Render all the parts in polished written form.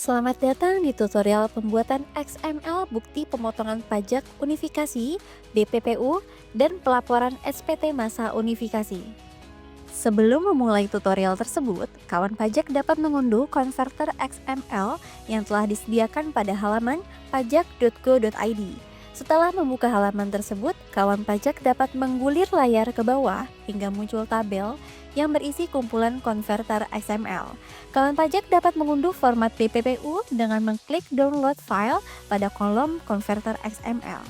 Selamat datang di tutorial pembuatan XML bukti pemotongan pajak unifikasi, BPPU, dan pelaporan SPT masa unifikasi. Sebelum memulai tutorial tersebut, kawan pajak dapat mengunduh konverter XML yang telah disediakan pada halaman pajak.go.id. Setelah membuka halaman tersebut, kawan pajak dapat menggulir layar ke bawah hingga muncul tabel yang berisi kumpulan konverter XML. Kawan pajak dapat mengunduh format BPPU dengan mengklik download file pada kolom konverter XML.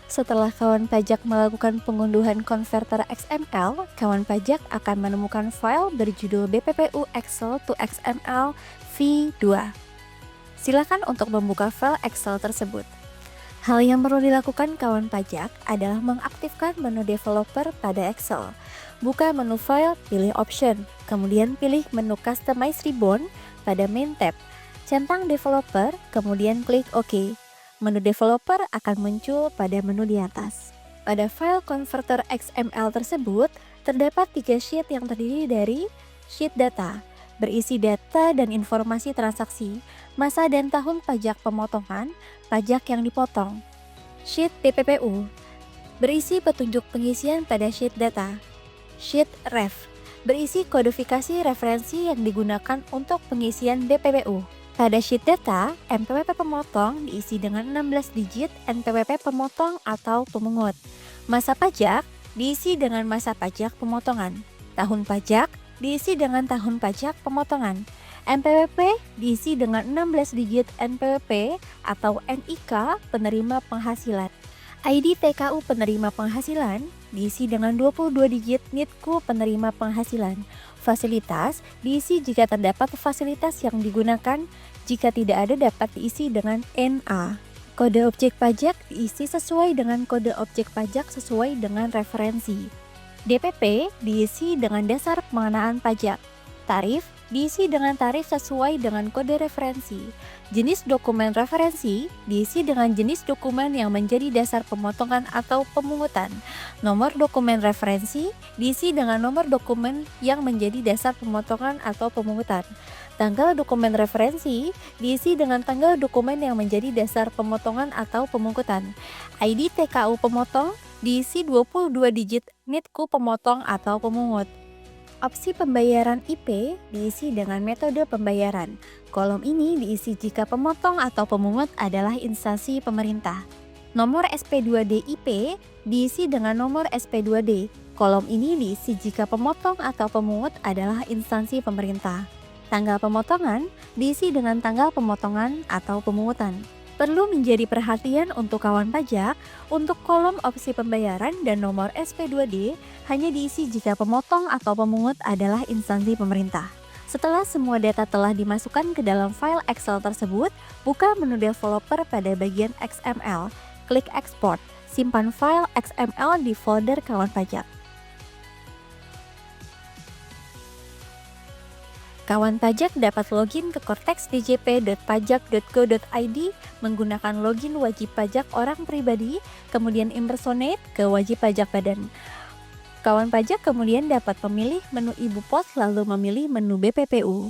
Setelah kawan pajak melakukan pengunduhan konverter XML, kawan pajak akan menemukan file berjudul BPPU Excel to XML V2. Silakan untuk membuka file Excel tersebut. Hal yang perlu dilakukan kawan pajak adalah mengaktifkan menu developer pada Excel. Buka menu file, pilih option, kemudian pilih menu customize ribbon pada main tab. Centang developer, kemudian klik OK. Menu developer akan muncul pada menu di atas. Pada file converter XML tersebut, terdapat 3 sheet yang terdiri dari sheet data, berisi data dan informasi transaksi, masa dan tahun pajak pemotongan, pajak yang dipotong. Sheet BPPU, berisi petunjuk pengisian pada sheet data. Sheet Ref, berisi kodifikasi referensi yang digunakan untuk pengisian BPPU. Pada sheet data, NPWP pemotong diisi dengan 16 digit NPWP pemotong atau pemungut. Masa pajak diisi dengan masa pajak pemotongan. Tahun pajak diisi dengan tahun pajak pemotongan. NPWP diisi dengan 16 digit NPWP atau NIK penerima penghasilan. ID TKU penerima penghasilan diisi dengan 22 digit NITKU penerima penghasilan. Fasilitas diisi jika terdapat fasilitas yang digunakan, jika tidak ada dapat diisi dengan NA. Kode objek pajak diisi sesuai dengan kode objek pajak sesuai dengan referensi. DPP diisi dengan dasar pengenaan pajak. Tarif diisi dengan tarif sesuai dengan kode referensi. Jenis dokumen referensi diisi dengan jenis dokumen yang menjadi dasar pemotongan atau pemungutan. Nomor dokumen referensi diisi dengan nomor dokumen yang menjadi dasar pemotongan atau pemungutan. Tanggal dokumen referensi diisi dengan tanggal dokumen yang menjadi dasar pemotongan atau pemungutan. ID TKU pemotong diisi 22 digit NITKU pemotong atau pemungut. Opsi pembayaran IP diisi dengan metode pembayaran. Kolom ini diisi jika pemotong atau pemungut adalah instansi pemerintah. Nomor SP2D IP diisi dengan nomor SP2D. Kolom ini diisi jika pemotong atau pemungut adalah instansi pemerintah. Tanggal pemotongan diisi dengan tanggal pemotongan atau pemungutan. Perlu menjadi perhatian untuk kawan pajak, untuk kolom opsi pembayaran dan nomor SP2D hanya diisi jika pemotong atau pemungut adalah instansi pemerintah. Setelah semua data telah dimasukkan ke dalam file Excel tersebut, buka menu developer pada bagian XML, klik export, simpan file XML di folder kawan pajak. Kawan pajak dapat login ke cortexdjp.pajak.go.id menggunakan login wajib pajak orang pribadi, kemudian impersonate ke wajib pajak badan. Kawan pajak kemudian dapat memilih menu ibu pos lalu memilih menu BPPU.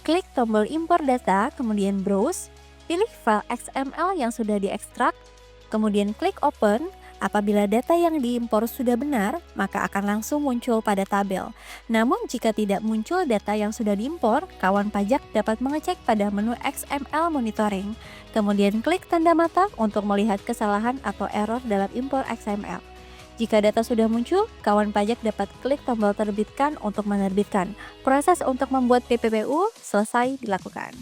Klik tombol impor data, kemudian browse, pilih file XML yang sudah diekstrak, kemudian klik open. Apabila data yang diimpor sudah benar, maka akan langsung muncul pada tabel. Namun jika tidak muncul data yang sudah diimpor, kawan pajak dapat mengecek pada menu XML monitoring. Kemudian klik tanda mata untuk melihat kesalahan atau error dalam impor XML. Jika data sudah muncul, kawan pajak dapat klik tombol terbitkan untuk menerbitkan. Proses untuk membuat BPPU selesai dilakukan.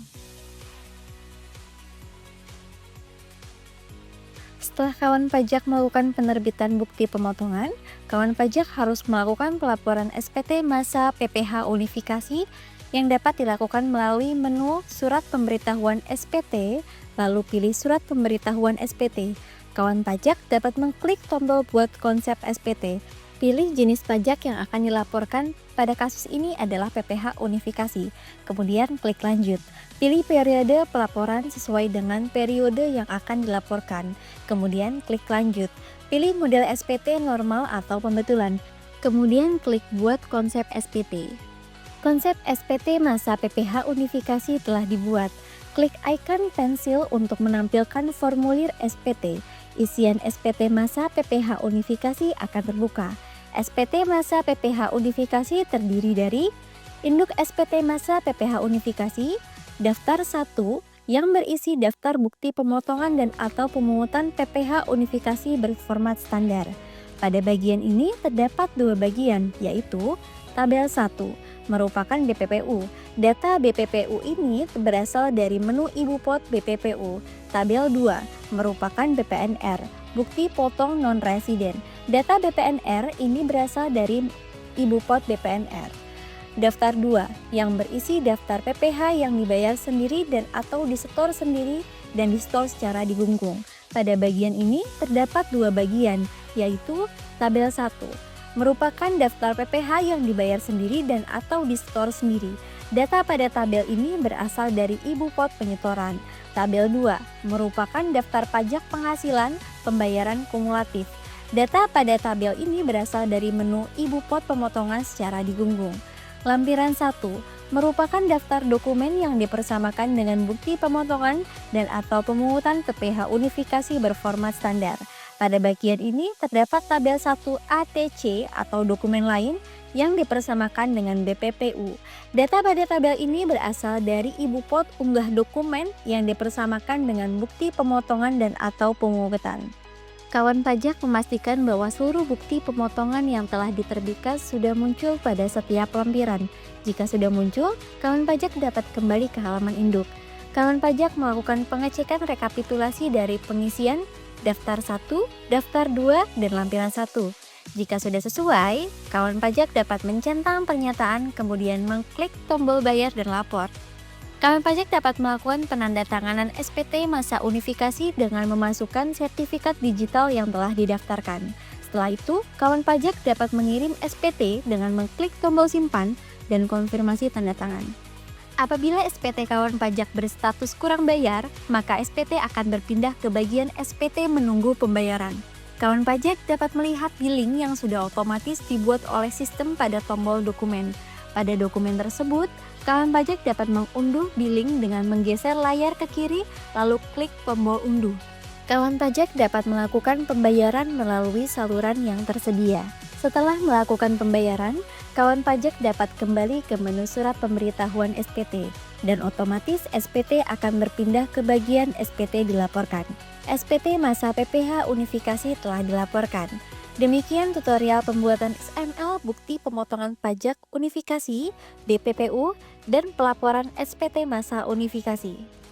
Setelah kawan pajak melakukan penerbitan bukti pemotongan, kawan pajak harus melakukan pelaporan SPT masa PPH unifikasi yang dapat dilakukan melalui menu Surat Pemberitahuan SPT, lalu pilih Surat Pemberitahuan SPT. Kawan pajak dapat mengklik tombol buat konsep SPT. Pilih jenis pajak yang akan dilaporkan, pada kasus ini adalah PPH unifikasi. Kemudian klik lanjut. Pilih periode pelaporan sesuai dengan periode yang akan dilaporkan. Kemudian klik lanjut. Pilih model SPT normal atau pembetulan. Kemudian klik buat konsep SPT. Konsep SPT masa PPH unifikasi telah dibuat. Klik icon pensil untuk menampilkan formulir SPT. Isian SPT masa PPh unifikasi akan terbuka. SPT masa PPh unifikasi terdiri dari induk SPT masa PPh unifikasi, daftar 1 yang berisi daftar bukti pemotongan dan atau pemungutan PPh unifikasi berformat standar. Pada bagian ini terdapat dua bagian, yaitu tabel 1 merupakan BPPU. Data BPPU ini berasal dari menu ibu pot BPPU. Tabel 2 merupakan BPNR, bukti potong non-residen. Data BPNR ini berasal dari ibu pot BPNR. Daftar 2 yang berisi daftar PPh yang dibayar sendiri dan atau disetor sendiri dan disetor secara digunggung. Pada bagian ini terdapat dua bagian, yaitu tabel 1 merupakan daftar PPh yang dibayar sendiri dan atau disetor sendiri. Data pada tabel ini berasal dari ibu pot penyetoran. Tabel 2 merupakan daftar pajak penghasilan pembayaran kumulatif. Data pada tabel ini berasal dari menu ibu pot pemotongan secara digunggung. Lampiran 1 merupakan daftar dokumen yang dipersamakan dengan bukti pemotongan dan atau pemungutan PPh unifikasi berformat standar. Pada bagian ini terdapat tabel 1 ATC atau dokumen lain yang dipersamakan dengan BPPU. Data pada tabel ini berasal dari ibu pot unggah dokumen yang dipersamakan dengan bukti pemotongan dan atau pemungutan. Kawan pajak memastikan bahwa seluruh bukti pemotongan yang telah diterbitkan sudah muncul pada setiap lampiran. Jika sudah muncul, kawan pajak dapat kembali ke halaman induk. Kawan pajak melakukan pengecekan rekapitulasi dari pengisian daftar 1, daftar 2, dan lampiran 1. Jika sudah sesuai, kawan pajak dapat mencentang pernyataan kemudian mengklik tombol bayar dan lapor. Kawan pajak dapat melakukan penandatanganan SPT masa unifikasi dengan memasukkan sertifikat digital yang telah didaftarkan. Setelah itu, kawan pajak dapat mengirim SPT dengan mengklik tombol simpan dan konfirmasi tanda tangan. Apabila SPT kawan pajak berstatus kurang bayar, maka SPT akan berpindah ke bagian SPT menunggu pembayaran. Kawan pajak dapat melihat billing yang sudah otomatis dibuat oleh sistem pada tombol dokumen. Pada dokumen tersebut, kawan pajak dapat mengunduh billing dengan menggeser layar ke kiri lalu klik tombol unduh. Kawan pajak dapat melakukan pembayaran melalui saluran yang tersedia. Setelah melakukan pembayaran, kawan pajak dapat kembali ke menu surat pemberitahuan SPT dan otomatis SPT akan berpindah ke bagian SPT dilaporkan. SPT masa PPh unifikasi telah dilaporkan. Demikian tutorial pembuatan XML bukti pemotongan pajak unifikasi, BPPU, dan pelaporan SPT masa unifikasi.